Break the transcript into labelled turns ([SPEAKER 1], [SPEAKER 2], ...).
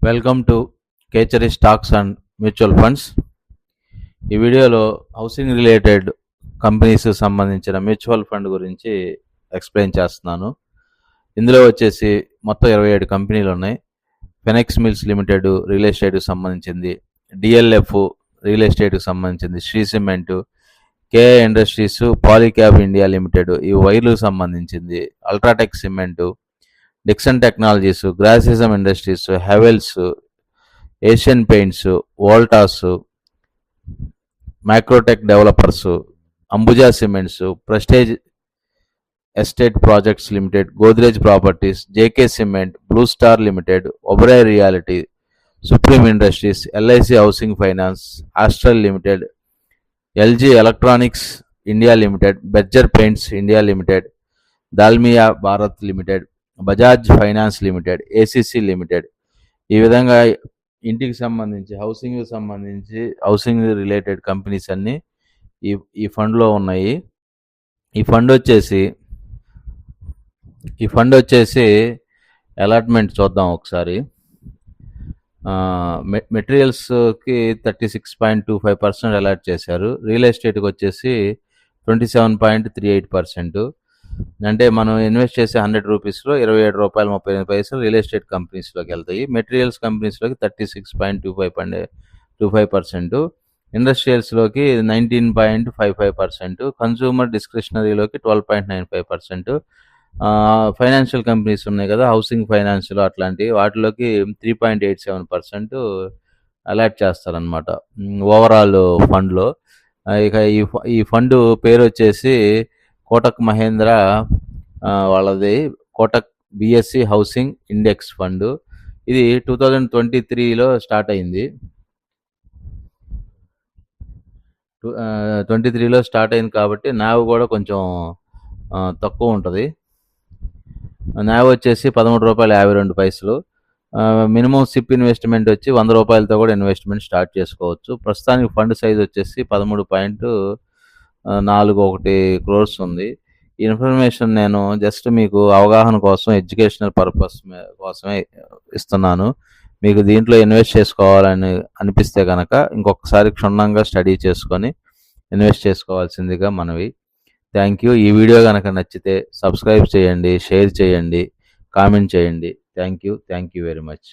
[SPEAKER 1] Welcome to Khechari stocks and mutual funds. ఈ వీడియోలో housing related companies సంబంధించిన మ్యూచువల్ ఫండ్ గురించి ఎక్స్ప్లెయిన్ చేస్తున్నాను. ఇందులో వచ్చేసి మొత్తం 27 కంపెనీలు ఉన్నాయి. ఫెనెక్స్ మిల్స్ లిమిటెడ్ రియల్ ఎస్టేట్కి సంబంధించింది, డిఎల్ఎఫ్ రియల్ ఎస్టేట్కి సంబంధించింది, Shri cement, KEI industries, Polycab India limited ఈ వైర్లకు సంబంధించింది, UltraTech cement, Dixon technologies, Grasim industries, Havells, Asian paints, Voltas, Microtech developers, Ambuja cements, Prestige estate projects limited, Godrej properties, JK cement, blue star limited, Oberoi reality, supreme industries, LIC housing finance, astral limited, LG electronics India limited, Berger paints India limited, Dalmia Bharat limited, Bajaj finance limited, ACC limited. ఈ విధంగా ఇంటికి సంబంధించి housing related companies అన్నీ ఈ ఫండ్లో ఉన్నాయి. ఈ fund వచ్చేసి అలాట్మెంట్ చూద్దాం ఒకసారి. మెటీరియల్స్కి 36.25% అలాట్ చేశారు. రియల్ ఎస్టేట్కి వచ్చేసి 27.38%. అంటే మనం ఇన్వెస్ట్ చేసే 100 రూపీస్లో 27 రూపాయలు 38 పైసలు రియల్ ఎస్టేట్ కంపెనీస్లోకి వెళ్తాయి. మెటీరియల్స్ కంపెనీస్లోకి 36.25%, ఇండస్ట్రియల్స్లోకి 19.55%, కన్సూమర్ డిస్క్రిషనరీలోకి 12.95%, ఫైనాన్షియల్ కంపెనీస్ ఉన్నాయి కదా, హౌసింగ్ ఫైనాన్షియల్ అట్లాంటివి వాటిలోకి 3.87% అలాట్ చేస్తారనమాట ఓవరాల్ ఫండ్లో. ఇక ఈ ఫండ్ పేరు వచ్చేసి కోటక్ మహేంద్ర వాళ్ళది Kotak BSc housing index fund. ఇది 2023లో స్టార్ట్ అయింది. 23లో స్టార్ట్ అయింది కాబట్టి నావ్ కూడా కొంచెం తక్కువ ఉంటుంది. నావ్ వచ్చేసి 13 రూపాయలు 52 పైసలు. మినిమం సిప్ ఇన్వెస్ట్మెంట్ వచ్చి 100 రూపాయలతో కూడా ఇన్వెస్ట్మెంట్ స్టార్ట్ చేసుకోవచ్చు. ప్రస్తుతానికి ఫండ్ సైజ్ వచ్చేసి 13.41 crores ఉంది. ఈ ఇన్ఫర్మేషన్ నేను జస్ట్ మీకు అవగాహన కోసం, ఎడ్యుకేషనల్ పర్పస్ కోసమే ఇస్తున్నాను. మీకు దీంట్లో ఇన్వెస్ట్ చేసుకోవాలని అనిపిస్తే కనుక ఇంకొకసారి క్షుణ్ణంగా స్టడీ చేసుకొని ఇన్వెస్ట్ చేసుకోవాల్సిందిగా మనవి. Thank you. ఈ వీడియో కనుక నచ్చితే సబ్స్క్రైబ్ చేయండి, షేర్ చేయండి, కామెంట్ చేయండి. Thank you very much.